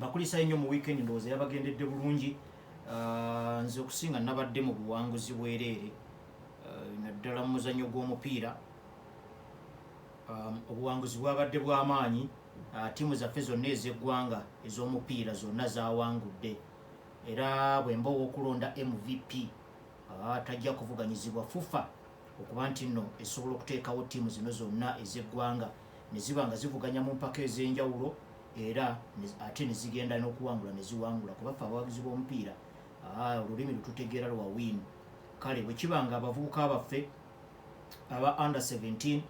bakulisa nnyo mu weekend ndowooza yabagendedde bulungi. Nze okusinga nabadde mu buwanguzi bwereere naddala mu muzannyo gw'omupiira. Obuwanguzi bwabadde bw'amaanyi. Ttiimu zaffe zonna ez'eggwanga ez'omupiira zonna zawangudde, era bwe mba ow'okulonda MVP tajja kuvuganyizibwa FUFA okuba nti nno esobola okuteekawo ttiimu zino zonna ez'eggwanga ne ziba nga zivuganya mu mpaka ez'enjawulo, era ate ne zigenda n'okuwangula ne ziwangula, kuba ffe abawagizi b'omupiira olulimi lututegeera lwa win. Kale bwe kiba nga abavubuka baffe aba under 17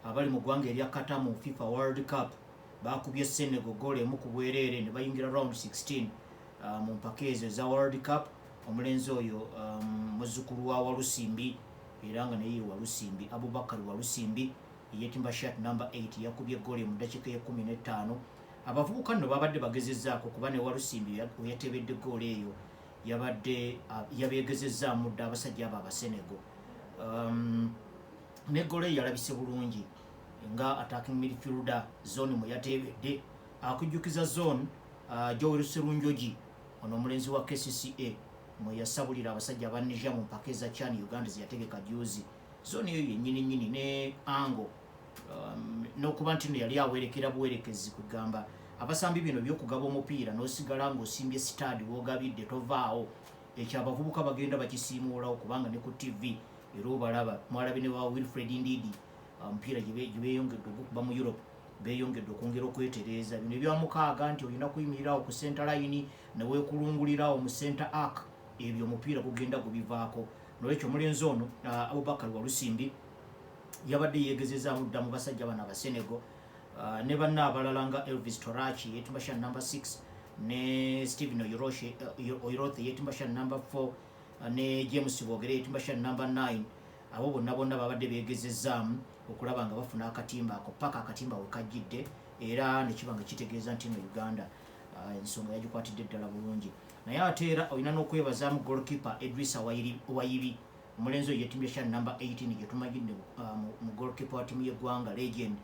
abali mu ggwanga erya Qatar mu FIFA World Cup bakubye Senegal goal emu ku bwereere ne bayingira round 16 mu mpaka ezo eza World Cup. Omulenzi oyo muzzukulu wa Walusimbi era nga naye Walusimbi, Abubakar Walusimbi yetimba shirt number 8 yakubye goal mu dakiika ya 15. Abavubuka nno babadde bagezezzaako kuba ne Walusimbi yatebedde goal eyo yabadde yabeegezezzamu dda abasajja abo Abasenegal. Ne goal eyo yalabise bulungi nga attacking midfielder zone mwe yatebedde. Akujjukiza zone Joel Serunjogi ono omulenzi wa KCCA mwe yasabulira abasajja ba Niger mu mpaka eza CHAN Uganda ze yategeka juzi. Zone eyo yennyini ne ango n'okuba nti no yali awerekera buwerekezi kugamba abasambi bino by'okugaba omupiira n'osigala ng'osimbye sitadi w'ogabidde tovaawo. Ekyo abavubuka bagenda bakisiimuulawo kubanga ne ku TV era obalaba mwalabi ne wa Wilfred Ndidi omupiira gye beeyongedde okukuba mu Europe beeyongedde okwongera okwetereeza. Bino ebyamukaaga nti olina kuyimirirawo ku center line ne weekulungulirawo mu center arc, ebyo omupiira gugenda gubivaako. Nolwekyo omulenzi ono Abubakar Walusimbi yabadde yeegezezaamu dda mu basajja bano Abasenegal ne banna abalala nga Elvis Torachi yetimba shirt number 6 ne Stephen Oyorothe yetimba shirt number 4 ne James Bogere yetimba shirt number 9. Abo bonna babadde beegezezaamu okulaba nga bafuna akatimba ako paka akatimba we kajjidde, era ne kiba nga kitegeeza nti no Uganda ensonga yagikwatidde ddala bulungi. Naye ate era olina n'okwebazaamu goalkeeper Edrisa Wayibi, omulenzi oyo yetimbye shirt number 18 gye tumanyidde mu goalkeeper wa ttiimu y'eggwanga legend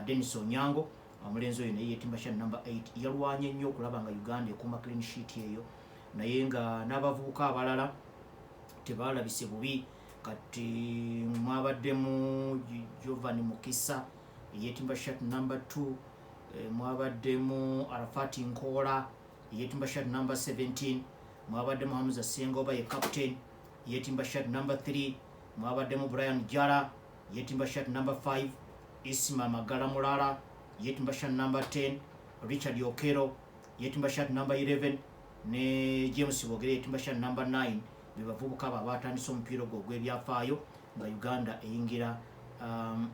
Dennis Onyango. Omulenzi oyo naye yetimba shirt number 8 yalwanye nnyo okulaba nga Uganda ekuuma clean sheet eyo, naye nga n'abavubuka abalala tebalabise bubi. Kati mwabaddemu Giovanni Mukisa yetimba shirt number 2, mwabaddemu Arafati Nkola yetimba shirt number 17, mwabaddemu Hamza Sengoba ye captain yetimba shirt number 3, mwabaddemu Brian Jara yetimba shirt number 5, Isma Magala Mulala yetimba shirt number 10, Richard Okero yetimba shirt number 11 ne James Bogere yetimba shirt number 9. Bebavubuka abatandise omupiira gw'ebyafaayo nga Uganda eyingira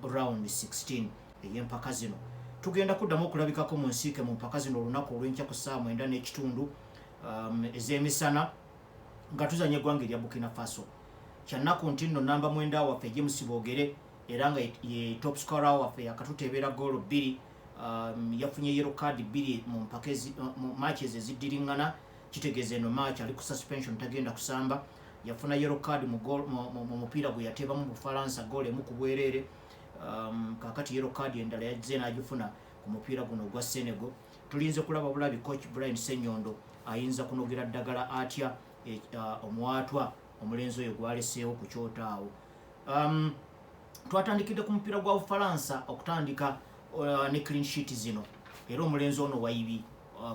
round 16 ey'empaka zino. Tugenda kuddamu okulabikako mu nsiike mu mpaka zino olunaku olw'enkya ku ssaawa 9:30 ez'emisana nga tuzanya eggwanga erya Burkina Faso. Kyannaku nti nno namba 9 waffe James Bogere era nga ye top scorer waffe yakatuteebera goal 2, yafunye yellow card 2 mu mpaka mu matches eziddiringana. Kitegeeza eno match ali ku suspension tagenda kusamba. Yafuna yellow card mu mupiira gwe yateeba mu Bufalansa goal emu ku bwereere. Kakati yellow card endala yazze n'agifuna ku mupiira guno ogwa Senegal. Tulinze kulaba bulabi coach Brian Senyondo ayinza kunogera ddagala atya omwatwa omulenzi oyo gwaleseewo ku kyotaawo. Twatandikidde ku mupiira gwa Bufalansa okutandika ne clean sheet zino, era omulenzi ono Wayibi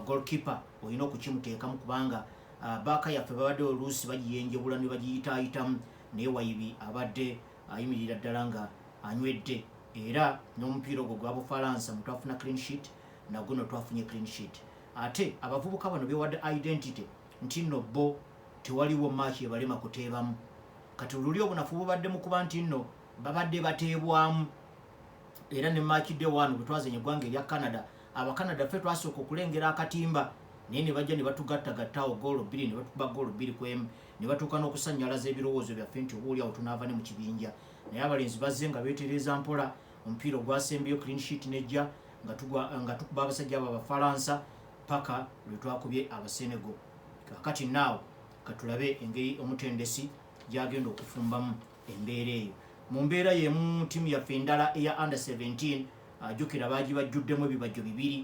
goalkeeper olina okukimuteekamu kubanga baaka yaffe babadde oluusi bagiyenjebula ne bagiyitaayitamu, naye Wayibi abadde ayimirira ddala nga anywedde, era n'omupiira ogwo gwa Bufalansa mu twafuna clean sheet na guno twafunye clean sheet. Ate abavubuka bano bewadde identity nti nno bo tewaliwo match ebalema kuteebamu. Kati oluli obunafu bubadde mu kuba nti nno babadde bateebwamu, era ne match day 1 bwe twazanya eggwanga erya Canada, Abakanada ffe twasooka okulengera akatimba naye ne bajja ne batugattagattaawo goal 2 ne batukuba goal 2 ku emu, ne batuuka n'okusannyalaza ebirowoozo byaffe nti obuulyawo tunaava ne mu kibinja. Naye abalenzi bazze nga beetereeza mpola, omupiira ogwasembeyo clean sheet nejja nga tukuba abasajja abo Abafalansa paka lwe twakubye Abasenegal. Kakati naawe katulabe engeri omutendesi gyagenda okufumbamu embeera eyo. Mu mbeera y'emu ttiimu yaffe endala eya under 17 jjukira baagi bajjuddemu ebibajjo 2,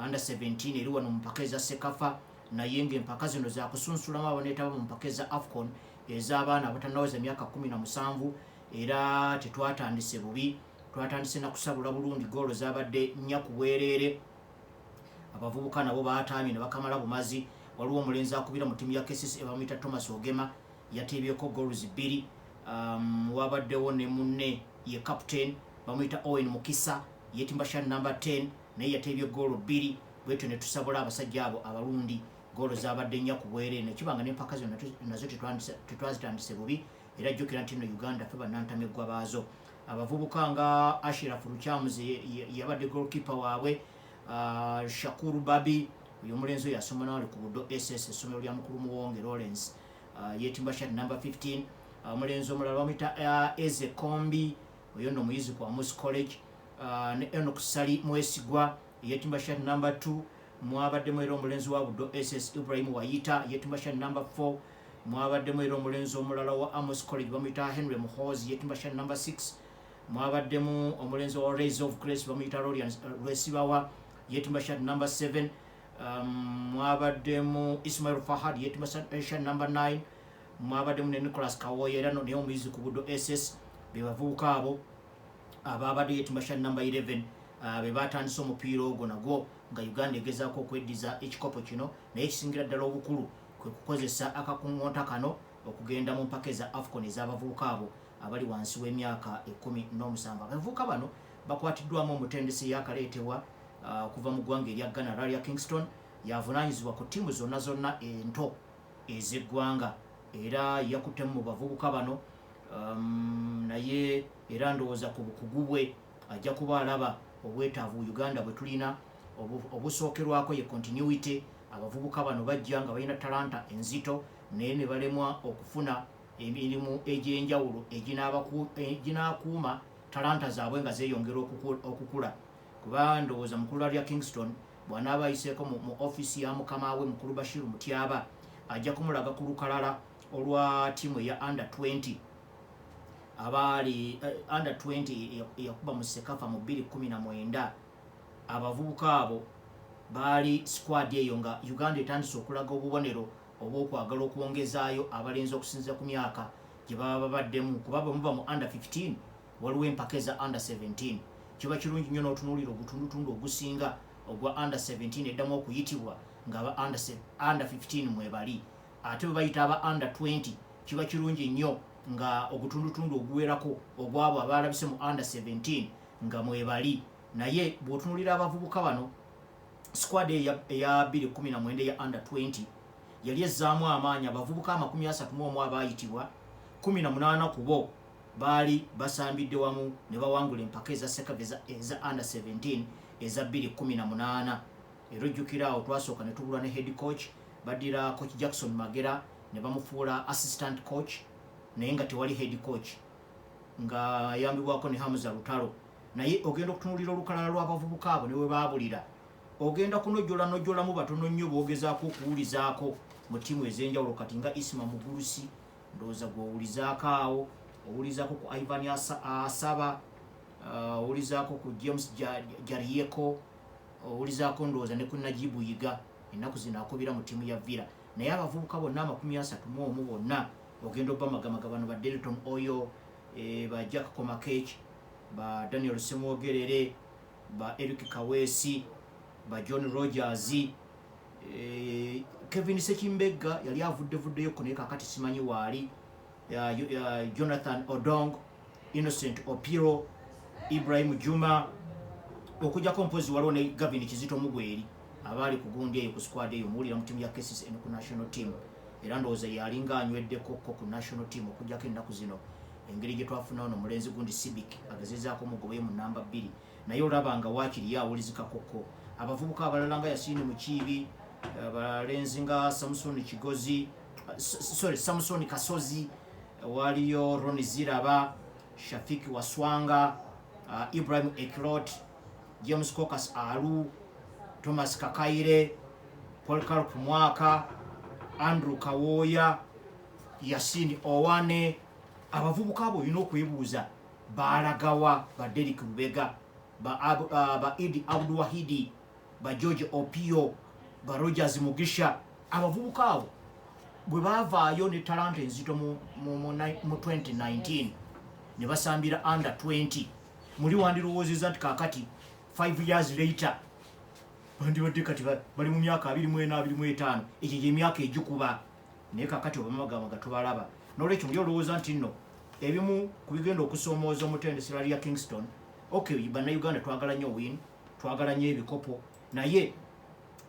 under 17 eri wano mu mpaka eza Sekafa naye ng'empaka zino za kusunsulamu abaneetaba mu mpaka eza AFCON ez'abaana abatannaweza emyaka 17 era tetwatandise bubi, twatandise na kusabula bulungi goolo zabadde nnya ku bwereere. Abavubuka nabo baataamye ne bakamala bumazi. Waliwo omulenzi akubira mu ttiimu ya KCCA bamuyita Thomas Ogema yateebyeko goals 2. Wabaddewo ne munne ye captain bamuyita Owen Mukisa yetimba shan number 10 naye yateebye goolo 2. Bwetyo ne tusabula abasajja abo abalundi goolo zabadde nnya ku bwereere nekibanga n'empaka zino nazo tetwazitandise bubi era jjukira nti no Uganda ffe bannantamyeggwa baazo. Abavubuka nga Ashraf Luchamuzi yabadde goalkeeper waabwe, Shakuru Babi uyo omulenzi oyo asoma naali ku Buddo SS essomero lya mukulu Muwonge Lawrence yetimba shat number 15. Omulenzi omulala bamuyita Eze Kombi oyo nno muyizi ku Amos College, ne Enoch Sali Mwesigwa yetimba shat number 2. Mwabaddemu era omulenzi wa Buddo SS Ibrahim Wayita yetimba shat number 4. Mwabaddemu era omulenzi omulala wa Amos College bamuyita Henry Muhozi yetimba shat number 6. Mwabaddemu omulenzi wa Rays of Grace bamuyita Lorian Lwesibawa yetimba shat number 7. Mwabaddemu Ismail Fahad yetimba shat number 9. Mwabaddemu ne Nicholas Kawoye era naye omuyizi ku Buddo SS be bavubuka abo ababadde yetimba shat number 11 be batandise omupiira ogwo nagwo nga Uganda egezaako okweddiza ekikopo kino naye ekisingira ddala obukulu kwe kukozesa akakuŋŋoota kano okugenda mu mpaka eza AFCON ez'abavubuka abo abali wansi w'emyaka 17. Abavubuka bano bakwatiddwamu omutendesi yakaleetebwa okuva mu ggwanga erya Ghana Ralia Kingston yavunaanyizibwa ku ttiimu zonna ento ez'eggwanga era yakuttemu mu bavubuka bano naye era ndowooza ku bukugu bwe ajja kuba alaba obwetaavu Uganda bwe tulina obusookerwako ye continuity. Abavubuka bano bajja nga balina talanta enzito naye ne balemwa okufuna emirimu egy'enjawulo eginaakuuma talanta zaabwe nga zeeyongera okukula. Kuba ndowooza mukulu Ralia Kingston bw'anaaba ayiseeko mu office ya mukama we mukulu Bashir Mutyaba ajja kumulaga ku lukalala olwa ttiimu eya under 20 abaali under 20 eyakuba mu Sekafa mu 2019. Abavubuka abo baali squad eyo nga Uganda etandise okulaga obubonero obw'okwagala okwongezaayo abalenzi okusinziira ku myaka gye baba babaddemu, kuba bwe muba mu under 15 waliwo empaka eza under 17. Kiba kirungi nnyo n'otunuulira ogutundutundu ogusinga ogwa under 17 eddamu okuyitibwa ng'aba under 15 mwebali, ate bwe bayita aba under 20 kiba kirungi nnyo nga ogutundutundu oguwerako ogwabo abalabise mu under 17 nga mwebali. Naye bw'otunuulira abavubuka bano squad eya 2019 ya under 20 yali ezzaamu amaanyi abavubuka 31 abaayitibwa, 18 ku bo baali basambidde wamu ne bawangula empaka eza Sekafa eza under 17 eza 2018. Era ojjukira awo twasooka ne tubulwa ne head coach baddira coach Jackson Magera ne bamufuula assistant coach naye nga tewali head coach nga ayambibwako ne Hamza Lutalo. Naye ogenda okutunuulira olukalala lw'abavubuka abo ne we baabulira ogenda kunojjolamu batono nnyo boogezaako okuwulizaako mu ttiimu ez'enjawulo kati nga Isma Mugurusi ndowooza gw'owulizaako awo, owulizaako ku Ivan Asaba, owulizaako ku James Jarieko, owulizaako ndowooza ne ku Najibu Yiga ennaku zino akubira mu ttiimu ya Villa. Naye abavubuka bonna 31 bonna ogenda obamagamaga bano ba Delton Oyo, ba Jack Komakech, ba Daniel Semwogerere, ba Eric Kawesi, ba John Rogers, Kevin Sekimbega yali avuddeyo naye kakati simanyi waali, Jonathan Odong, Innocent Opiro, Ibrahim Juma, okujjako mpozi waliwo ne Gavin Kizito Mugweri abaali ku gundi eyo ku squad eyo muwulira mu ttiimu ya KCCA ku national team. Era ndowooza yalinga anyweddeko ku national team okujjako ennaku zino engeri gye twafuna ono mulenzi gundi Civic agezezaako mugobe mu namba 2 naye olaba nga waakiri yawulizika koko. Abavubuka abalala nga Yasini Mukiibi, abalenzi nga Samson Kasozi, waliyo Roni Ziraba, Shafiki Waswanga, Ibrahim Ekirot, James Kokas Alu, Thomas Kakaire, Polycarp Mwaka, Andrew Kawoya, Yasini Owane. Abavubuka abo olina okwebuuza balagawa ba Derek Lubega, ba Idi Abdul Wahidi, ba George Opio, ba Rogers Mugisha, abavubuka abo bwe bavaayo ne talent enzito mu 2019 ne basambira under 20 muli wandirowoozeza nti kakati 5 years later bandibadde kati bali mu myaka 24-25 ekyo gy'emyaka egikuba naye kakati obamagamba gatubalaba n'olwekyo muli olowooza nti nno ebimu ku bigenda okusoomooza omutendesi ya Kingston okay bannayuganda twagala nnyo win twagala nnyo ebikopo naye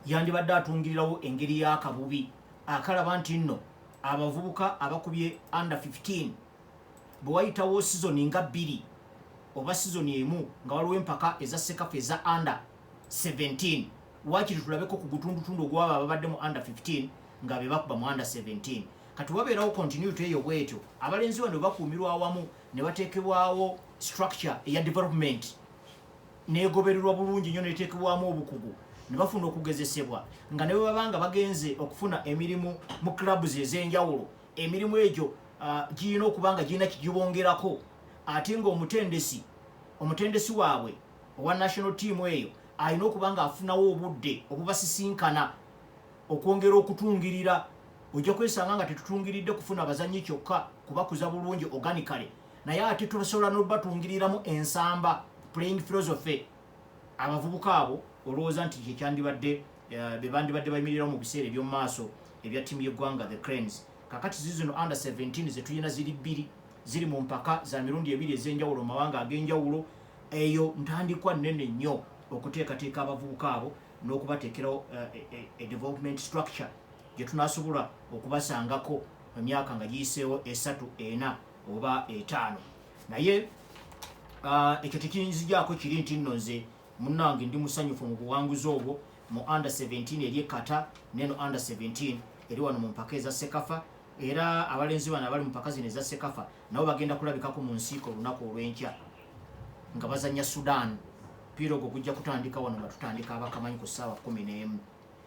yandibadde atungirirawo engeri y'akabubi akalaba nti nno abavubuka abakubye under 15 bwe wayitawo sizoni nga 2 oba sizoni emu nga waliwo empaka eza sekafu eza under 17 wakiri tulabeko ku gutundutundu ogwaba ababadde mu under 15 nga be bakuba mu under 17 kati wabeerawo continuity eyo bwetyo abalenzi bano bakuumirwa awamu ne bateekebwawo structure eya development neegobererwa bulungi nnyo neteekebwamu obukugu ne bafuna okugezesebwa nga ne bwe babanga bagenze okufuna emirimu mu clubs ez'enjawulo emirimu egyo girina okuba nga girina kigibongerako ate nga omutendesi waabwe owa national team eyo alina okuba nga afunawo obudde obubasisinkana okwongera okutungirira ojja kwesanga nga tetutungiridde kufuna abazannyi kyokka kubakuza bulungi organically naye ate tubasobola n'obatungiriramu ensamba playing philosophy abavubuka abo olowooza nti kyekyandibadde bebandibadde bayimirirawo mu biseera eby'omu maaso ebya ttiimu y'eggwanga the Cranes kakati zizino under 17 zetulina ziri 2 ziri mu mpaka za mirundi 2 ez'enjawulo mu mawanga ag'enjawulo eyo ntandikwa nnene nnyo okuteekateeka abavubuka abo n'okubateekerawo development structure gye tunaasobola okubasangako emyaka nga giyiseewo 3, 4 oba 5 naye ekyo tekiyinzigyako kiri nti nno nze munnange ndi musanyufu mu buwanguzi obwo mu under 17 eri ekata neno under 17 eri wano mu mpaka eza sekafa era abalenzi bano abali mu mpaka zino eza sekafa nabo bagenda kulabikako mu nsiiko olunaku olw'enkya nga bazanya Sudan mpira ogwo gujja kutandika wano nga tutandika abakamanyi ku ssaawa 11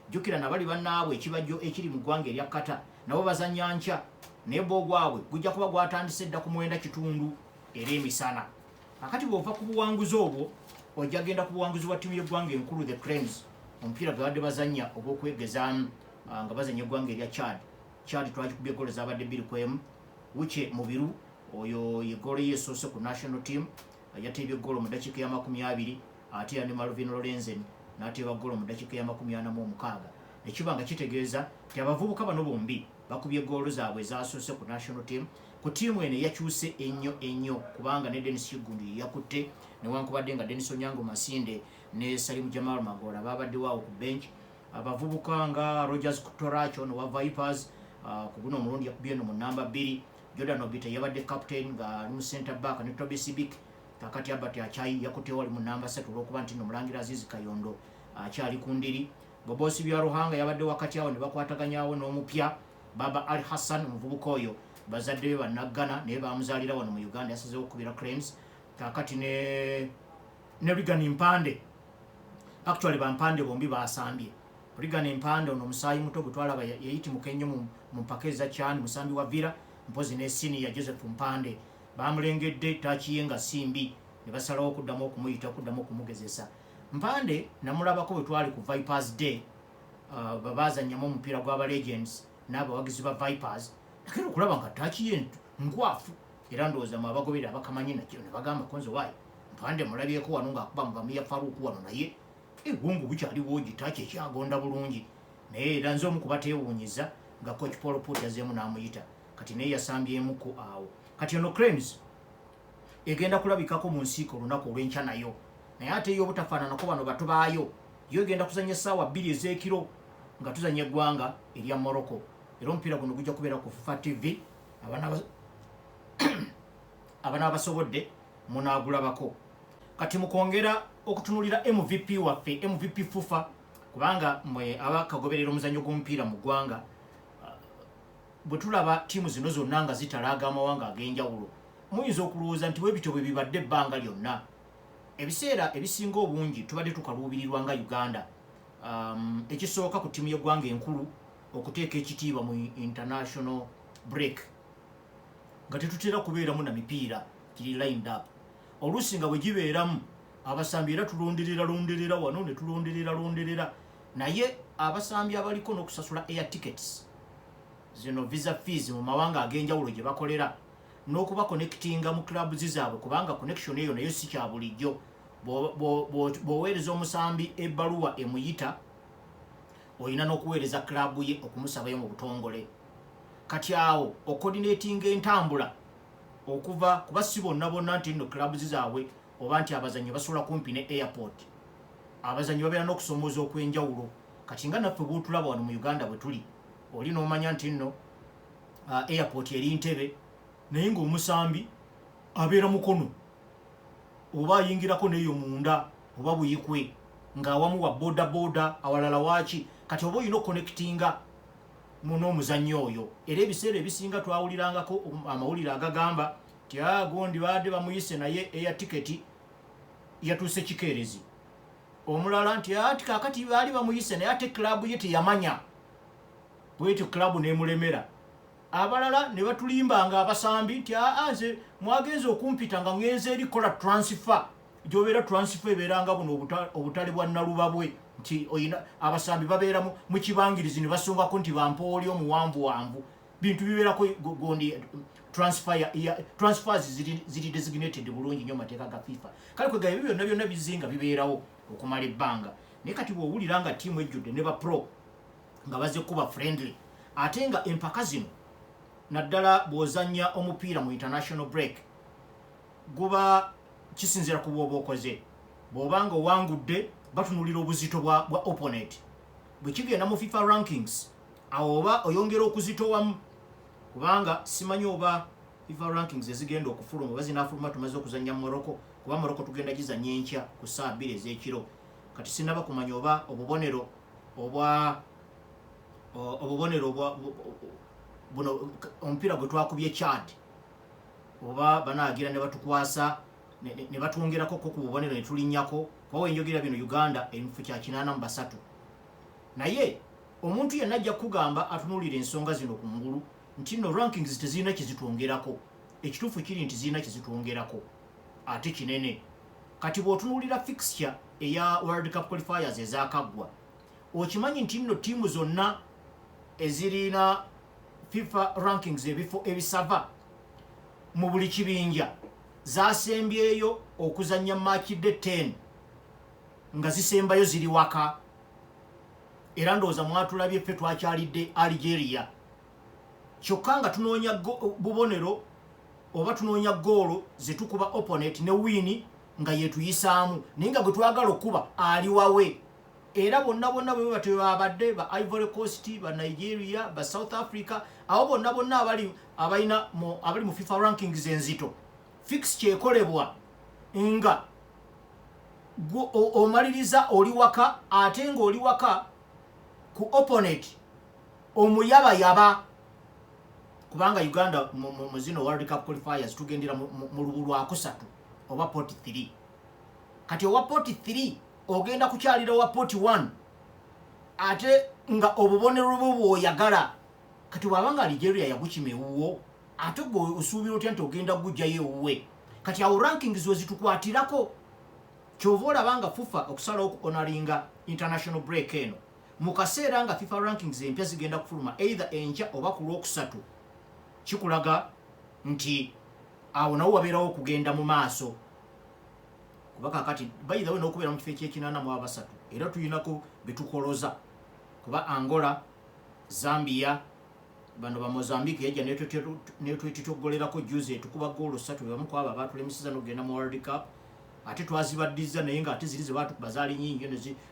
jjukira nabali bannaabwe ekibajjo ekiri mu ggwanga erya kata nabo bazanya nkya naye boogwabwe gujja kuba gwatandise dda ku 9 era emisana akati bw'ova ku buwanguzi obwo ojja genda ku buwanguzi bwa ttiimu y'eggwanga enkulu the Cranes omupiira gwe badde bazanya ogw'okwegezaamu nga bazanya eggwanga erya Chad twagikubye goolo zabadde 2-1 Wuche Mubiru oyo ye goolo ye esoose ku national team yateebye goolo mu ddakiika ya 20 ate ya ne Malvin Lorenzen n'ateeba goolo mu ddakiika ya 46 nekiba nga kitegeeza nti abavubuka bano bombi bakubye goolo zaabwe ezasoose ku national team ku ttiimu eno yakyuse ennyo kubanga ne Dennis Kigundu yakutte newankubadde nga Dennis Onyango Masinde ne Salim Jamal Magola babaddewo awo ku bench abavubuka nga Rogers Kutoracho no wa Vipers ku guno omulundi yakubye no mu namba 2 Jordan Obita yabadde captain nga mu center back ne Toby Sibik kakati Albert Achai yakutte wali mu namba 3 olwokuba nti no Mulangira Azizi Kayondo akyali ku ndiri Bobosi bya Ruhanga yabadde wakati awo ne bakwataganyawo n'omupya Baba Ali Hassan omuvubuka oyo bazadde be bannagana naye bamuzaalira wano mu Uganda yasazeewo okubira Cranes kakati ne Regan Mpande actually bampande bombi basambye Regan Mpande ono musaayi muto gwe twalaba yayitimuka ennyo mu mpaka eza Chan musambi wa Villa mpozi ne senior Joseph Mpande bamulengedde takiye nga simbi ne basalawo okuddamu okumugezesa Mpande namulabako bwe twali ku Vipers Day babazannyamu omupiira gw'aba Legends n'abawagizi ba Vipers nakera okulaba nga takiye nkwafu era ndowooza mu abagobera abakamanyi nakyo ne bagamba konzo waayo Mpande mulabyeko wano ng'akuba mu Bamiya Faruku wano naye ebwongo bukyaliwo gitaki ekyagonda bulungi naye era nze omu kubateewuunyiza nga coach Paul Put yazeemu n'amuyita kati naye yasambyemuko awo kati ono Cranes egenda kulabikako mu nsiiko olunaku olw'enkya nayo naye ate yo obutafaananako bano bato baayo yo egenda kuzanya essaawa 2 ez'ekiro nga tuzanya eggwanga erya Morocco era omupiira guno gujja kubeera ku Fufa TV abanaabasobodde munaagulabako kati mukwongera okutunulira MVP waffe MVP Fufa kubanga mwe abakagoberera omuzannyo gw'omupiira mu ggwanga bwe tulaba ttiimu zino zonna nga zitalaaga amawanga ag'enjawulo muyinza okulowooza nti bwe bityo bwe bibadde ebbanga lyonna ebiseera ebisinga obungi tubadde tukaluubirirwa nga Uganda ekisooka ku ttiimu y'eggwanga enkulu okuteeka ekitiibwa mu international break nga tetutera kubeeramu na mipiira giri lined up oluusi nga bwe gibeeramu abasambi era tulonderera wano ne tulonderera naye abasambi abaliko n'okusasula air tickets zino visa fees mu mawanga ag'enjawulo gye bakolera n'okuba connectinga mu club zaabwe kubanga connection eyo nayo si kya bulijjo bw'oweereza omusambi ebbaluwa emuyita olina n'okuweereza club ye okumusabayo mu butongole kati awo ocoordinatinga entambula okuva kuba si bonna nti nno club zaabwe oba nti abazanyi basobola kumpi ne airport abazanyi babeera n'okusomooza okw'enjawulo kati nga naffe bw'otulaba wano mu Uganda bwe tuli oli n'omanya nti nno airport eri Ntebe naye ng'omusambi abeera Mukono oba ayingirako n'eyo munda oba Buyikwe ng'awamu wa boda awalala waaki kati oba olina okonnekitinga n'omuzannyo oyo era ebiseera ebisinga twawulirangako amawulire agagamba ti gondi baadde bamuyise naye eya tiketi yatuuse kikeerezi omulala nti ati kaakati baali bamuyise naye ate club ye teyamanya bwetyo club n'emulemera abalala ne batulimbanga abasambi nti nze mwagenza okumpita nga ngenze eri kola transfer gy'obeera transfer ebeeranga buno obutale bwa Nalubabwe nti oyina abasambi babeera mu kibangirizi ne basongako nti bampooli omuwanvuwanvu bintu bibeerako gondi transfers ziri designated bulungi nnyo mateeka ga FIFA kale kwegaba ebyo byonna bizinga bibeerawo okumala ebbanga naye kati bw'owulira nga ttiimu ejjudde ne ba pro nga bazze kuba friendly ate nga empaka zino naddala bw'ozannya omupiira mu international break guba kisinziira ku bw'oba okoze bw'obanga owangudde batunulira obuzito bwa opponent bwe kigenda mu FIFA rankings awo oba oyongera okuzitowamu kubanga simanyi oba FIFA rankings ezigenda okufuluma oba zinaafuluma tumaze okuzannya Morocco kuba Morocco tugenda gizannya enkya ku saa 2 ez'ekiro kati sinaba kumanya oba obubonero buno omupiira gwe twakubye Chad oba banaagira ne batukwasa ne batwongerako ku bubonero ne tulinnyako kuba wenjogera bino Uganda ebifu kya 83 naye omuntu yenna ajja kugamba atunuulira ensonga zino ku ngulu nti no rankings tezirina kizitwongerako ekituufu kiri nti zirina kizitwongerako ate kinene kati bw'otunuulira fixture eya World Cup qualifiers ezaakaggwa okimanyi nti nno ttiimu zonna ezirina FIFA rankings ebifo ebisava mu buli kibinja zasembyeyo okuzannya match de 10 nga zisembayo ziri waka era ndowooza mwatulabye ffe twakyalidde Algeria kyokka nga tunoonya bubonero oba tunoonya goolo zetukuba opponent ne wini nga yetuyisaamu naye nga gwe twagala okuba ali wawe era bonna bwe batyo babadde ba Ivory Coast ba Nigeria ba South Africa abo bonna abali mu FIFA rankings enzito fix kyekolebwa nga omaliriza oli waka ate nga oli waka ku opponent omuyabayaba kubanga Uganda mu zino World Cup qualifiers tugendera mu lubu lwa kusatu oba port 3 kati owa port 3 ogenda kukyalira owa port 1 ate nga obubonero bwo bwoyagala kati wabanga Algeria yagukimewuwo ate gwe osuubira otya nti ogenda gujjayo ewuwe kati awo rankings wezitukwatirako kyova olabanga FIFA okusalawo okuonaringa international break eno mu kaseera nga FIFA rankings empya zigenda kufuluma either enkya oba ku lwokusatu kikulaga nti awo nawo wabeerawo okugenda mu maaso kuba kakati by the way n'okubeera mu kifo eky'ekinana era tulinako betukoloza kuba Angola Zambia bano ba Mozambique yajja netwetitoggolerako juzi etukuba goolo 3 bamu ku abo abaatulemeseza n'okugenda mu World Cup ate twazibaddiza naye nga ate ziri ze baatukuba zaali nnyingi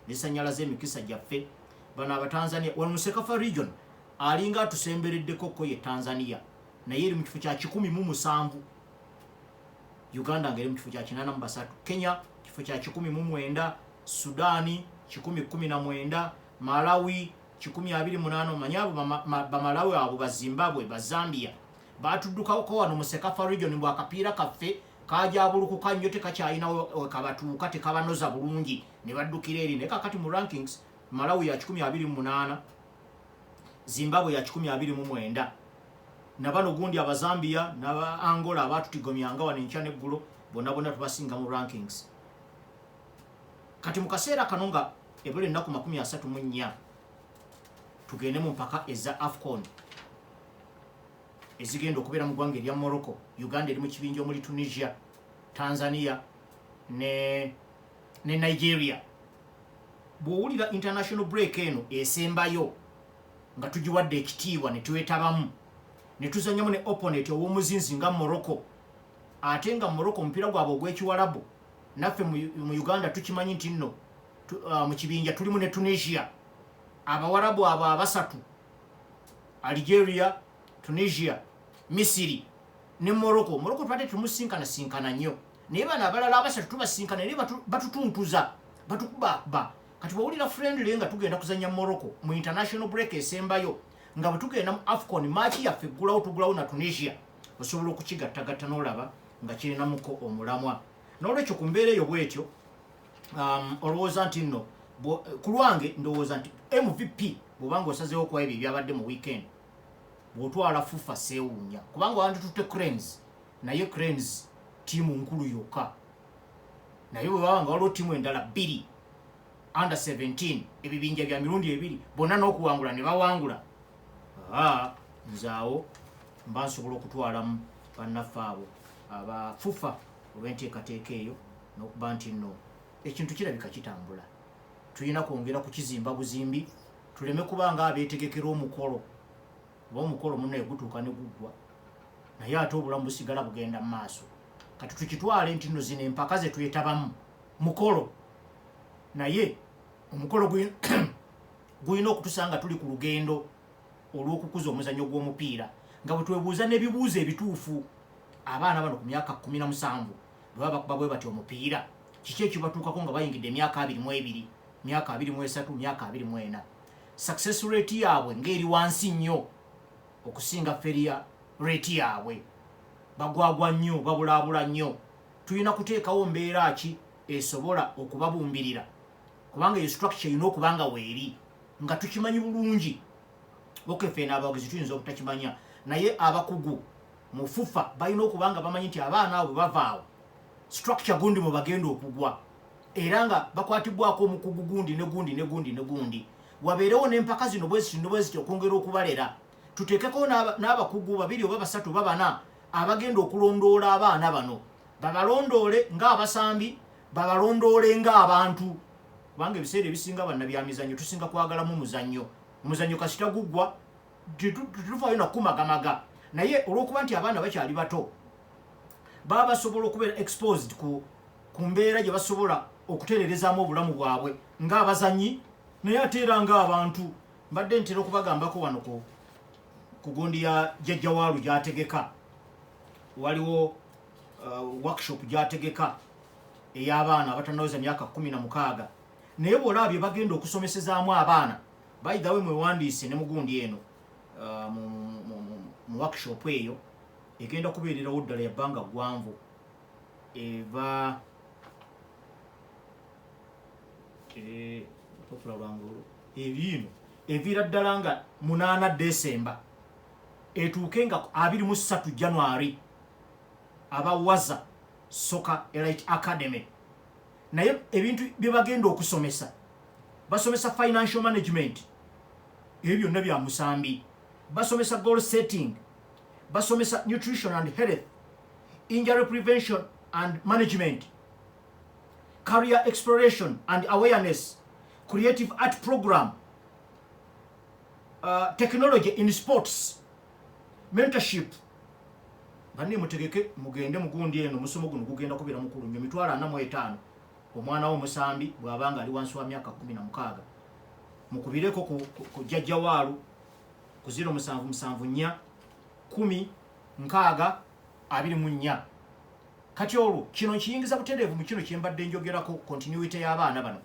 nezisanyalaza emikisa gyaffe bano abatanzania wano mu Sekafa region alinga atusembereddeko ko ye Tanzania naye eri mu kifo kya 17 Uganda ngeri mu kifo kya 83 Kenya kifo kya 19 Sudani 19 Malawi 28 manyabo ba Malawi abo ba Zimbabwe ba Zambia batuddukawo wano mu Sekafa region mbwa akapiira kaffe kajabuluku kanyo tekakyalina kabatuuka tekabanoza bulungi ne baddukira eri ne kakati mu rankings Malawi ya 28 Zimbabwe ya 29 nabano gundi abazambia naba Angola abatutigomyanga wane nchane ggulo bonna tubasinga mu rankings kati mu kaseera kano nga ebula ennaku 34 tugende mu mpaka eza AFCON ezigenda okubeera mu ggwanga erya Morocco. Uganda eri mu kibinja omuli Tunisia, Tanzania ne Nigeria. Bw'owulira international break eno esembayo nga tugiwadde ekitiibwa ne twetabamu ne tuzannyamu ne opponent ow'omuzinzi nga Morocco, ate nga Morocco omupiira gwabwe ogw'ekiwalabu naffe mu Uganda tukimanyi nti nno mu kibinja tulimu ne Tunisia. Abawarabu abo abasatu, Algeria, Tunisia, Misiri ne Morocco. Morocco twate tumusinkana nnyo, naye bano abalala abasatu tubasinkana naye batutuntuza batukuba. Kati bw'owulira friendly nga tugenda kuzannya Morocco mu international break esembayo nga bwe tugenda mu AFCON maaki yaffe tugulawo na Tunisia, osobola okukigattagatta n'olaba nga kirinamuko omulamwa. N'olwekyo ku mbeera eyo bwetyo olowooza nti nno ku lwange ndowooza nti MVP bw'obanga osazeewo okuwa ebyo ebyabadde mu weekend, bw'otwala FUFA seewuunya, kubanga wantu tutte Cranes, naye Cranes tiimu nkulu yokka, naye bwe baba nga waliwo tiimu endala 2 under 17 ebibinja bya mirundi 2 bonna n'okuwangula ne bawangula, nzaawo mba nsobola okutwalamu bannaffe abo aba FUFA olw'enteekateeka eyo n'okuba nti nno ekintu kirabika kitambula. Tulina kwongera kukizimba buzimbi, tuleme kubanga abeetegekera omukolo, oba omukolo munnaye gutuuka ne guggwa naye ate obulamu busigala bugenda mu maaso. Kati tukitwale nti nno zino empaka ze twetabamu mukolo, naye omukolo gulina okutusanga tuli ku lugendo olw'okukuza omuzannyo gw'omupiira nga bwe twebuuza n'ebibuuzo ebituufu. Abaana bano ku myaka 17 bwe baba bakuba bwe bati omupiira, kiki ekibatuukako nga bayingidde emyaka 22, myaka 23, myaka 24? Success rate yaabwe ng'eri wansi nnyo okusinga failure rate yaabwe, bagwagwa nnyo, babulaabula nnyo. Tulina kuteekawo mbeera ki esobola okubabumbirira, kubanga eyo structure erina okuba nga weeri nga tukimanyi bulungi. Okeffe n'abawagizi tuyinza obutakimanya, naye abakugu mu FUFA balina okuba nga bamanyi nti abaana abo bavaawo structure gundi mu bagenda okugwa, era nga bakwatibwako omukugu gundi ne gundi ne gundi ne gundi. Wabeerewo n'empaka zino bwe zityo okwongera okubalera. Tuteekeko n'abakugu 2 oba 3 oba 4 abagenda okulondoola abaana bano, babalondoole ng'abasambi, babalondoole ng'abantu, kubanga ebiseera ebisinga bannabyamizannyo tusinga kwagalamu omuzannyo kasita guggwa tetufaayo nakumagamaga. Naye olw'okuba nti abaana bakyali bato baba basobola okubeera exposed ku mbeera gye basobola okutereerezaamu obulamu bwabwe ng'abazannyi naye ate era ng'abantu. Mbadde ntera okubagambako wano ku gundi ya Jjajja Waalu gy'ategeka, waliwo workshop gy'ategeka ey'abaana abatannaweza myaka 16, naye bw'olabye bagenda okusomesezaamu abaana, by the way mwewandiise ne mu gundi eno mu workshop eyo egenda kubeererawo ddala ya bbanga ggwanvu, eva ebiino eviira ddala nga 8 Desemba etuuke nga 23 January, abawaza Soccer Elite Academy. Naye ebintu bye bagenda okusomesa, basomesa financial management, ebyo byonna bya musambi, basomesa goal setting, basomesa nutrition and health, injury prevention and management, career exploration and awareness, creative art program, technology in sports, mentorship. Banne mutegeke mugende mugundi eno musomo guno gugenda kubeera mukulu nnyo, 45 omwana w'omusambi bw'abanga ali wansi wa myaka 16. Mukubireko ku Jjajja Waalu ku 077 4 10 24. Kati olwo kino kiyingiza butereevu mu kino kyembadde njogerako continuity y'abaana bano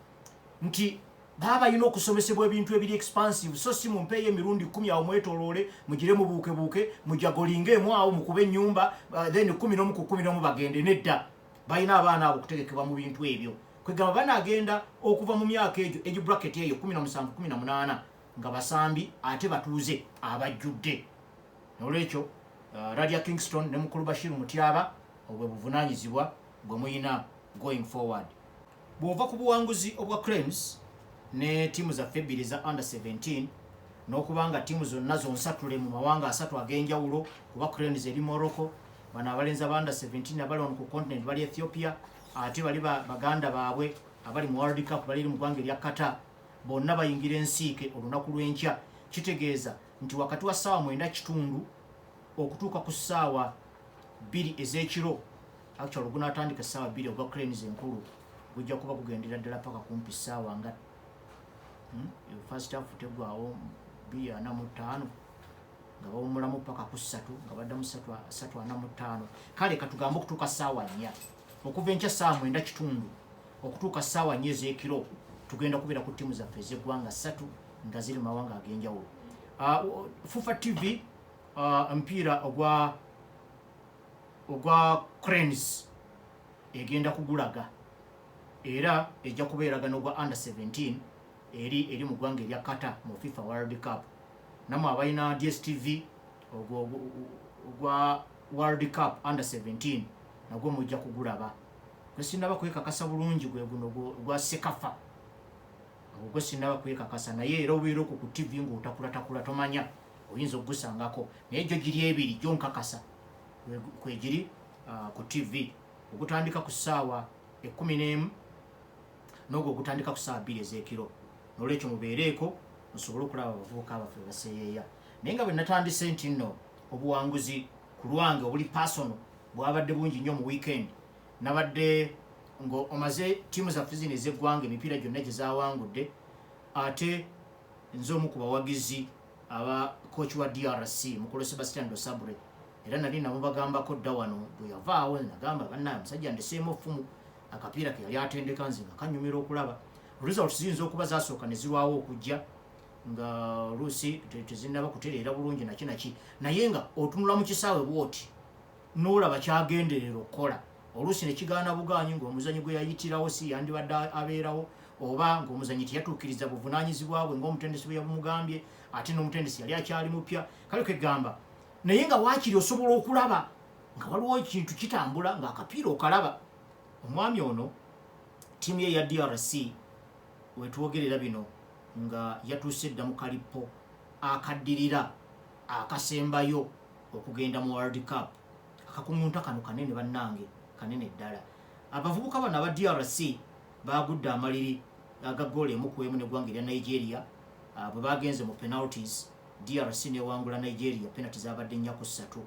nti baba balina okusomesebwa ebintu ebiri expansive, so si mumpeeyo emirundi 10 awo mwetooloole mugire mubuukebuuke mujagolinga emu awo mukube ennyumba then 11 ku 11 bagende. Nedda, balina abaana abo kutegekebwa mu bintu ebyo, kwegamba banaagenda okuva mu myaka egyo egi bracket eyo 17 18 nga basambi ate batuuze abajjudde. Nolwekyo Radio Kingston ne mukulu Bashir Mutyaba obwe buvunaanyizibwa gwe muyina going forward. bw'ova ku buwanguzi obwa Cranes ne tiimu zaffe ebbiri za under 17 n'okubanga tiimu zonna zonsatule mu mawanga asatu ag'enjawulo kuba Cranes eri Morocco, bano abalenzi aba under 17 abali wano ku continent bali Ethiopia, ate bali baganda baabwe abali mu World Cup bali mu ggwanga erya Qatar, bonna bayingira ensiike olunaku lw'enkya. Kitegeeza nti wakati wa ssaawa 9:30 okutuuka ku ssaawa 2 ez'ekiro, actually gunaatandika ssaawa 2 ogwa Cranes enkulu gujja kuba gugendera ddala paka kumpi ssaawa nga first half tegwawo 2:45 nga bawumulamu paka ku 3 nga baddamu 3:45. Kale katugambe okutuuka ssaawa 4 okuva enkya ssaawa 9:30 okutuuka ssaawa 4 ez'ekiro tugenda kubeera ku ttiimu zaffe ez'eggwanga 3 nga ziri mu mawanga ag'enjawulo. Fufa TV mpiira ogwa Cranes egenda kugulaga era ejja kubeeragana ogwa under 17 eri mu ggwanga erya Qatar mu FIFA World Cup. Namwe abalina DSTV ogwa World Cup under 17 nagwo mujja kugulaba. Gwe sinaba kwekakasa bulungi gwe guno gwa Sekafa, ogwo sinaba kwekakasa naye era obeera ku TV ng'otakula tomanya oyinza okugusangako, naye gyo giri ebiri gyo nkakasa kwegiri ku TV ogutandika ku ssaawa 11 n'ogwo ogutandika ku ssaawa 2 ez'ekiro. N'olwekyo mubeereeko musobole okulaba abavubuka abaffe baseeyeeya. Naye nga bwe natandise nti nno obuwanguzi ku lwange obuli personal bwabadde bungi nnyo mu weekend, nabadde ng'omaze ttiimu zaffe zino ez'eggwanga emipiira gyonna gye zaawangudde, ate nze omu ku bawagizi aba coach wa DRC mukulu Sebastian Dosabre, era nali namubagambako dda wano bwe yavaawo nagamba bannaye omusajja ndeseemu offumu akapiira ke yali atendeka nze nga kanyumira okulaba. Results ziyinza okuba zasooka ne zirwawo okujja nga oluusi tezinnaba kutereera bulungi nakinaki, naye nga otunula mu kisaawe bwoti n'olaba kyagenderera okukola, oluusi ne kigaana bugaanyi ng'omuzanyi gwe yayitirawo si yandibadde abeerawo, oba ng'omuzanyi teyatuukiriza buvunaanyizibwa bwe ng'omutendesi bwe yamugambye, ate n'omutendesi yali akyali mupya. Kale kwegamba naye nga waakiri osobola okulaba nga waliwo ekintu kitambula ng'akapiira okalaba. Omwami ono ttiimu ye ya DRC wetwogerera bino nga yatuuse dda mu kalipo akaddirira akasembayo okugenda mu World Cup. Akakungunta kano kanene bannange, kanene ddala. Abavubuka bano aba DRC baagudde amaliri aga ggoolo emu ku emu n'eggwanga erya Nigeria bwe bagenze mu penalties. DRC newangula Nigeria penalty zabadde 4-3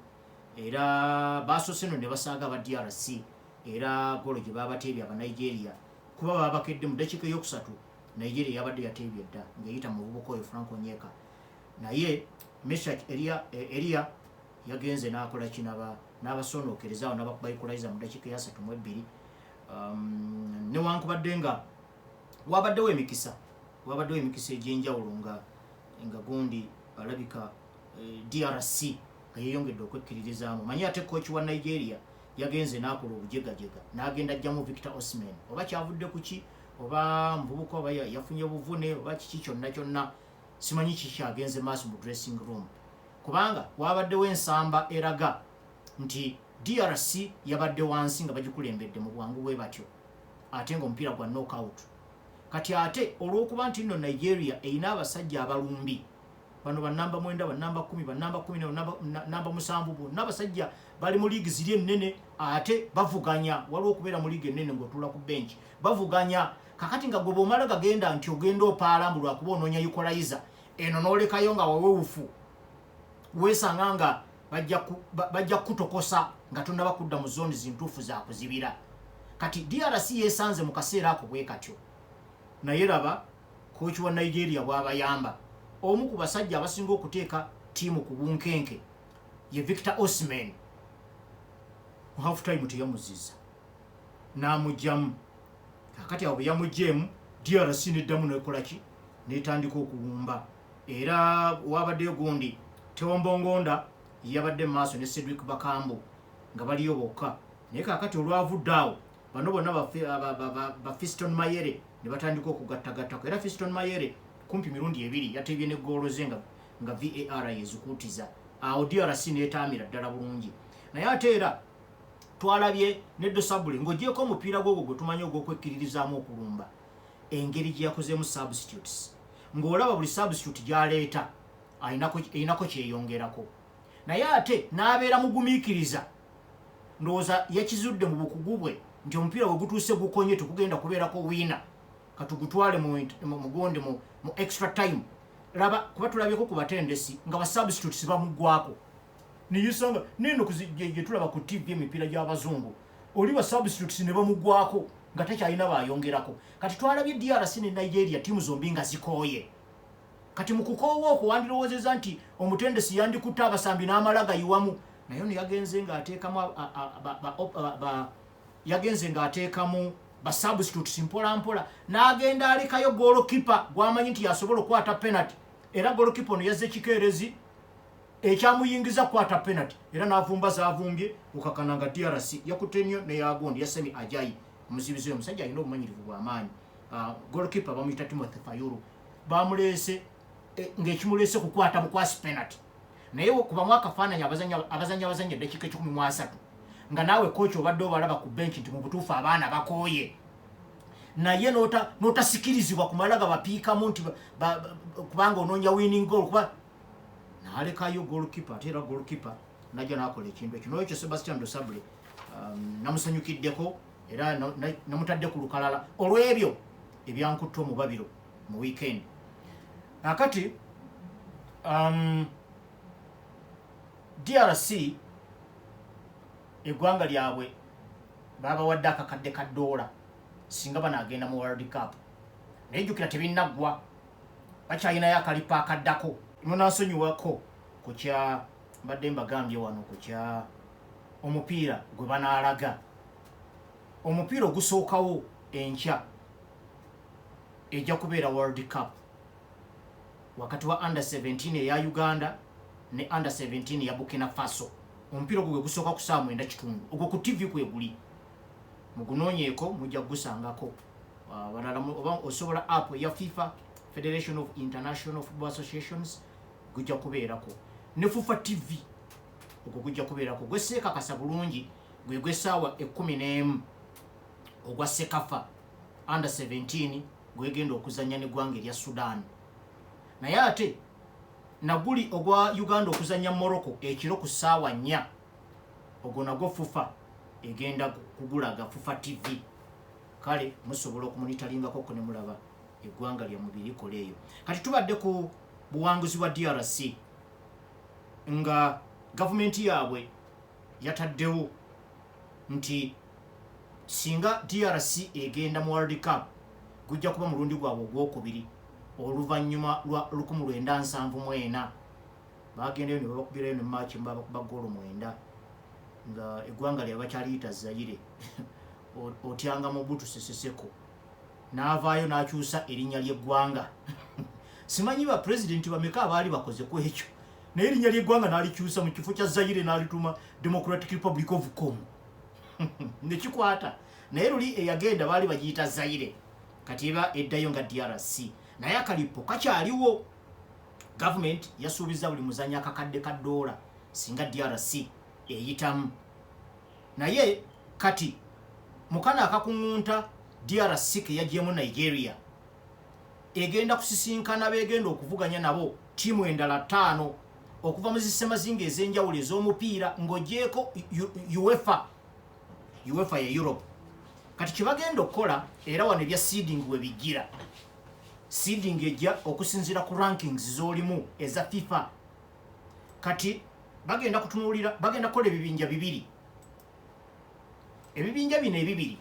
era basoose no ne basaaga aba DRC era ggoolo gye babateebye aba Nigeria kuba babakedde mu ddakiika ey'okusatu Nigeria yabadde yateebye dda ng'eyita mu bubuka oyo Frank Onyeka, naye Meshach Elia yagenze n'akola kinaba n'abasonookerezaawo n'abakuba equalizer mu ddakiika ya 32. Newankubadde nga wabaddewo emikisa egy'enjawulo nga gundi alabika DRC nga yeeyongedde okwekkiririzaamu. Manyi ate coach wa Nigeria yagenze n'akola obujegajega n'agenda ajjamu Victor Osimhen, oba kyavudde ku ki, oba mububuka, oba yafunye obuvune, oba kiki kyonna simanyi kiki agenze maaso mu dressing room, kubanga wabaddewo ensamba eraga nti DRC yabadde wansi nga bagikulembedde mu bwangu bwe batyo ate ng'omupiira gwa knockout. Kati ate olw'okuba nti nno Nigeria erina abasajja abalumbi bano bannamba 9 bannamba 10 bannamba 10 namba 7 bonna abasajja bali mu liigi ziri ennene ate bavuganya. Waliwo okubeera mu liigi ennene ng'otuula ku bench bavuganya. Kakati nga gwe bw'omala gagenda nti ogenda opaala mbu lwakuba onoonya equalizer eno n'olekayo nga wawewufu weesanga nga bajja kutokosa nga tonnaba kudda mu zooni zintuufu za kuzibira. Kati DRC yeesanze mu kaseera ako bwe katyo, naye raba coach wa Nigeria bw'abayamba. Omu ku basajja abasinga okuteeka ttiimu ku bunkenke ye Victor Osimhen. Mu half time teyamuziza n'amugyamu. Kakati awo bwe yamuggyemu DRC neddamu nekola ki, netandika okuwumba. Era wabaddeyo gundi Tewombongonda yabadde maaso ne Cedric Bakambu nga baliyo bokka, naye kakati olwavudde awo bano bonna ba Fiston Mayere ne batandika okugattagattako. Era Fiston Mayere kumpi mirundi 2 yateebye ne ggoolo ze nga VAR yezikuutiza. Awo DRC neetaamira ddala bulungi. Naye ate era twalabye ne Dosabule ng'ogyeko omupiira gwogwo gwe tumanyi ogw'okwekkiririzaamu okulumba engeri gye yakozeemu substitutes ng'olaba buli substitute gy'aleeta ayinako kyeyongerako naye ate n'abeera mugumiikiriza ndowooza yakizudde mu bukugu bwe nti omupiira bwe gutuuse gukonye tekugenda kubeerako wiina katugutwale mugonde mu extra time laba kuba tulabyeko ku batendesi nga basubstitutes bamuggwako niyisanga neno gye tulaba ku TV emipiira gy'abazungu oli basubstitutes ne bamuggwako nga tekyalina bayongerako kati twalabye DRC ne Nigeria tiimu zombi nga zikooye kati mu kukoowa okwo wandirowoozeza nti omutendesi yandikutte abasambi n'amala gayiwamu naye ono yagenze ng'ateekamu basubstitutes mpolampola n'agenda alekayo goalkeeper gwamanyi nti yasobola okukwata penalty era goalkeeper ono yazze kikeerezi ekyamuyingiza kukwata penalty era n'avumba zaavumbye okakana nga DRC yakutte nnyo neyagondi Yassemi Ajayi omusibizi omusajja alina obumanyirivu bw'amaanyi goalkeeper bamuyita Timothy Fayulu bamuleese ng'ekimuleese kukwata bukwasi penalty naye kubamu akafaananyi abazanya eddakiika 13 nga naawe kooki obadde obalaba ku benchi nti mu butuufu abaana bakooye naye n'otasikirizibwa kumala gabapiikamu nti kubanga onoonya winning goal kuba n'alekayo goalkeeper ate era goalkeeper najja n'akola ekintu ekyo n'ekyo Sebastian Dosabule namusanyukiddeko era namutadde ku lukalala olw'ebyo ebyankutte omubabiro mu weekend akati DRC eggwanga lyabwe babawadde akakadde ka $1 singa banaagenda mu World Cup naye jjukira tebinnaggwa bakyalinayo akalipo akaddako munansonyiwako ku kya mbadde mbagambye wano ku kya omupiira gwe banaalaga omupiira ogusookawo enkya ejja kubeera World Cup wakati wa under 17 eya Uganda ne under 17 ya Burkina Faso omupiira gwe gusooka ku saa 9:30 ogwo ku TV kweguli mugunoonyeeko mujja gusangako balala oba osobola app ya FIFA Federation of International Football Associations gujja kubeerako ne FUFA TV ogwo gujja kubeerako gweseekakasa bulungi gwe gw'essaawa 11 ogwa Sekafa under 17 gwegenda okuzanya n'eggwanga erya Sudan naye ate naguli ogwa Uganda okuzanya Morocco ekiro ku ssaawa 4 ogwo nagwo FUFA egenda kugulaga FUFA TV kale musobola okumonitoringako ko ne mulaba eggwanga lya mubiri koleeyo kati tubadde ku buwanguzi bwa DRC nga gavumenti yaabwe yataddewo nti singa DRC egenda mu World Cup gujja kuba mulundi gwabwe ogwokubiri oluvannyuma lwa 1974 bagendeyo ne bakubirayo ne match bakuba goolo 9 nga eggwanga lya bakyaliyita Zaire otyanga mu butu Seseseko n'avaayo n'akyusa erinnya ly'eggwanga simanyi ba president bameka abaali bakoze ku ekyo naye erinnya ly'eggwanga n'alikyusa mu kifo kya Zaire n'alituma Democratic Republic of Congo nekikwata naye luli eyagenda baali bagiyita Zaire kati eba eddayo nga DRC naye akalipo kakyaliwo government yasuubiza buli muzanya akakadde ka $1 singa DRC eyitamu naye kati mukana akakungunta DRC ke yagyemu Nigeria egenda kusisinkana begenda okuvuganya nabo tiimu endala 5 okuva mu zisemazinga ez'enjawulo ez'omupiira ng'ogyeko UEFA ya Europe kati kibagenda okukola era wano ebya seeding we bijjira seeding ejja okusinzira ku rankings z'olimu eza FIFA kati bagenda kutunuulira bagenda kukola ebibinja bibiri ebibinja bino ebibiri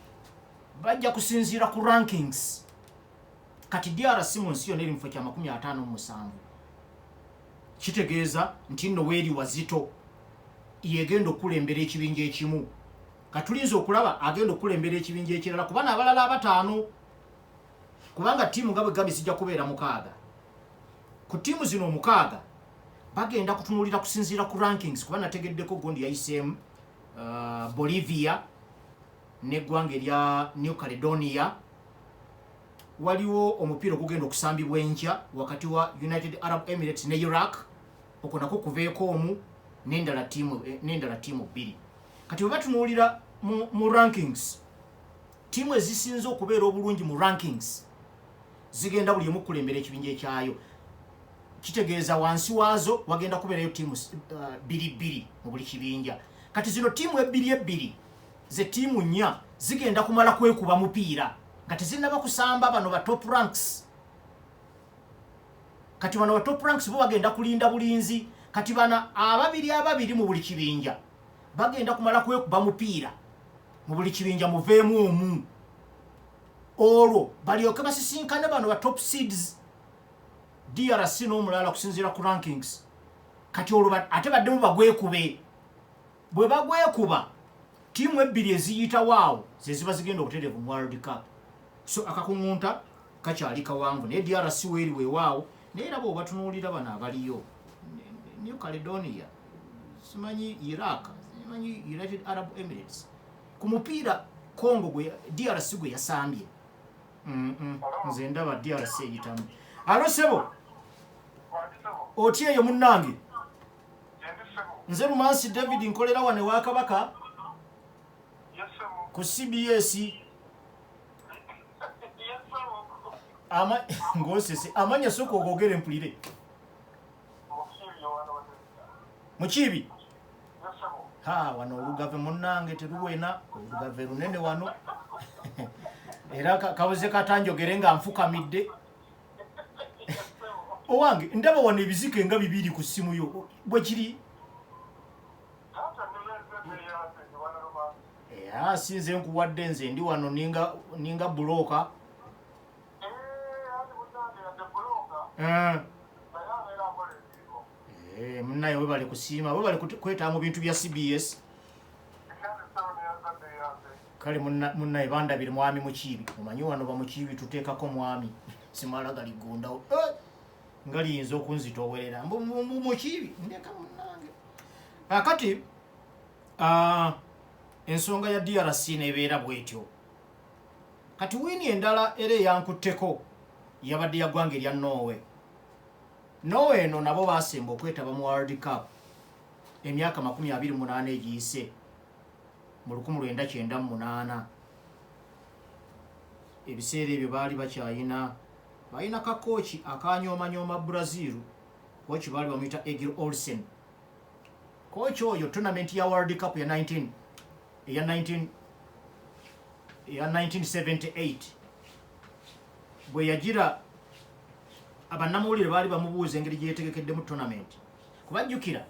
bajja kusinzira ku rankings kati DRC mu nsi yonna eri mu kifo kya 57 kitegeeza nti nno weeri Wazito yegenda okulembera ekibinja ekimu katulinze okulaba agenda okulembera ekibinja ekirala kuba n'abalala 5 kubanga tiimu nga bwe gambye zijja kubeera 6 ku tiimu zino 6 bagenda kutunulira kusinzira ku rankings kuba nategeddeko gondi yayiseemu Bolivia n'eggwanga erya New Caledonia waliwo omupiira ogugenda okusambibwa enkya wakati wa United Arab Emirates ne Iraq okwo nako kuveeko omu n'endala tiimu 2 kati bwe batunuulira mu rankings timu ezisinze okubeera obulungi mu rankings zigenda buli emu kulembera ekibinja ekyayo kitegeeza wansi waazo wagenda kubeerayo timu 2 mu buli kibinja kati zino timu 2 ze timu 4 zigenda kumala kwekuba mupiira kati zinaba kusamba bano ba top ranks kati bano ba top ranks bo bagenda kulinda bulinzi kati bana ababiri mu buli kibinja bagenda kumala kwekuba mupiira mu buli kibinja muveemu omu olwo balyoke basisinkane bano ba top seeds DRC n'omulala okusinziira ku rankings kati olwo ate baddemu bagwekube bwe bagwekuba timu 2 eziyita waawo zeziba zigenda okutereevu mu World Cup so akakungunta kakyali kawanvu naye DRC weeri weewaawo naye era bw'oba tunuulira bano abaliyo New Caledonia simanyi Iraq simanyi United Arab Emirates ku mupiira Congo DRC gwe yasambye nze ndaba DRC eyitamu alo sebo otya eyo munnange nze Lumansi David nkolera wane wa Kabaka ku CBS ngosese amanya soko ogogere mpulire mukibi wano olugave munnange teruwena olugave lunene wano era kabuze katanjogere nga nfukamidde owange ndaba wano ebizike nga 2 ku simu yo bwe kiri sinze nkuwadde nze ndi wano ninga buloka munnaye webale kusiima webale kwetaba mu bintu bya CBS kale munnaye bandabire mwami mukibi omanyi wano bamukibi tuteekako mwami simala galigundawo nga liyinza okunzitoowerera mukibi ndeka munnange kati ensonga ya DRC nebeera bwetyo kati wiini endala era eyankutteko yabadde yaggwanga erya Norway eno nabo baasemba okwetaba mu World Cup emyaka 28 egiyise mu 1998 ebiseera ebyo baali balina kakooki akanyoomanyoma Brazil kooki baali bamuyita Egil Olsen kooki oyo tournament ya World Cup ya 1978 bwe yagira abannamawulire baali bamubuuza engeri gye yeetegekedde mu tournament kubajjukira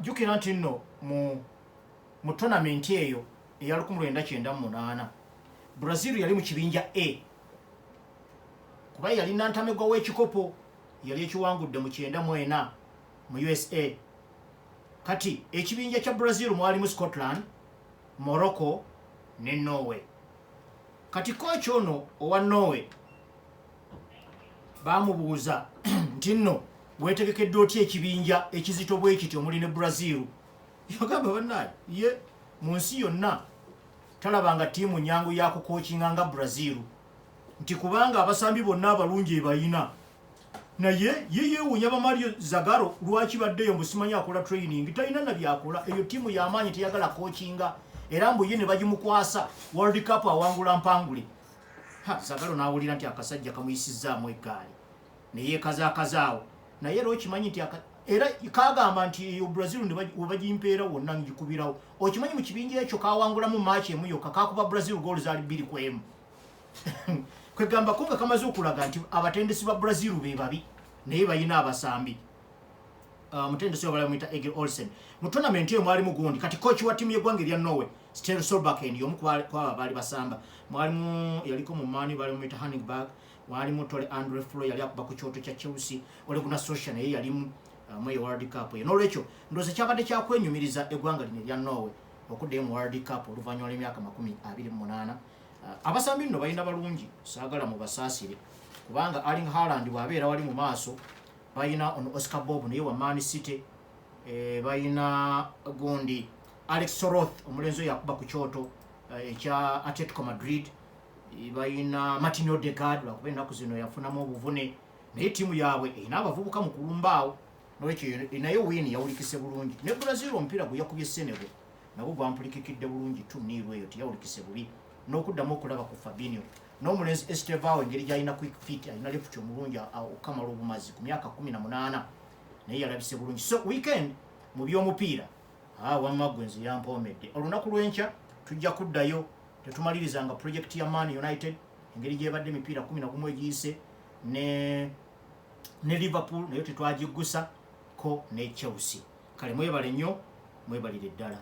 jjukira nti nno mu tournament eyo eya 1998 Brazil yali mu kibinja A kuba yali nantamegwa w'ekikopo yali ekiwangudde mu 94 mu USA kati ekibinja kya Brazil mwalimu Scotland, Morocco ne Norway kati coach ono owa Norway bamubuuza nti nno weetegekedde otya ekibinja ekizito bwe kiti omuli ne Brazil yagamba bannaye ye mu nsi yonna talabanga tiimu nyangu yakukoochinga nga Brazil nti kubanga abasambi bonna abalungi ebayina naye yeewuunya ba Mario Zagallo lwaki baddeyo mbusimanyi akola training talina na byakola eyo tiimu y'amaanyi teyagala koochinga era mbu ye ne bagimukwasa World Cup awangula mpangule Zagallo n'awulira nti akasajja kamuyisizaamu eggaali naye kazaakazaawo naye era okimanyi nti era kagamba nti eyo Brazil webagimpeera wonna ngikubirawo okimanyi mu kibinja ekyo kawangulamu match emu yokka kakuba Brazil goal zaali 2-1 kwegamba ko nga kamaze okulaga nti abatendesi ba Brazil be babi naye bayina abasambi mutendesi wabala mwita Egil Olsen mu tournament eyo mwalimu gundi kati coach wa timu y'eggwanga erya Norway Steve Solbakken y'omu kwaba baali basamba mwalimu yaliko mu maani bali mwita Hanningberg mwalimu Tole Andre Flo yali akuba ku kyoto kya Chelsea Ole Gunnar Solskjaer naye yalimu mu World Cup eyo n'olwekyo ndowooza kyabadde kyakwenyumiriza eggwanga lino erya Norway okuddayo mu World Cup oluvannyuma lw'emyaka 28 abasambi nno balina balungi saagala mu basaasire kubanga Erling Haaland bw'abeera wali mu maaso balina ono Oscar Bob naye wa Man City balina gundi Alex Soroth omulenzi oyo akuba ku kyoto ekya Atletico Madrid bayina Martin Odegaard lwakuba ennaku zino yafunamu obuvune naye ttiimu yaabwe erina abavubuka mu kulumba awo nolwekyo naye wini yawulikise bulungi ne Brazil omupiira gwe yakubye Senegal nagwo gwampulikikidde bulungi 2-0 eyo teyawulikise bubi n'okuddamu okulaba ku Fabinho n'omulenzi Estevao engeri gy'alina quick feet alina lefuti omulungi okamala obumazi ku myaka 18 naye yalabise bulungi so weekend mu by'omupiira wamma gwe nze yampoomedde olunaku lw'enkya tujja kuddayo tetumalirizanga project ya Man United engeri gyebadde emipiira 11 egiyise ne Liverpool nayo tetwagiggusa ko ne Chelsea kale mwebale nnyo mwebalire ddala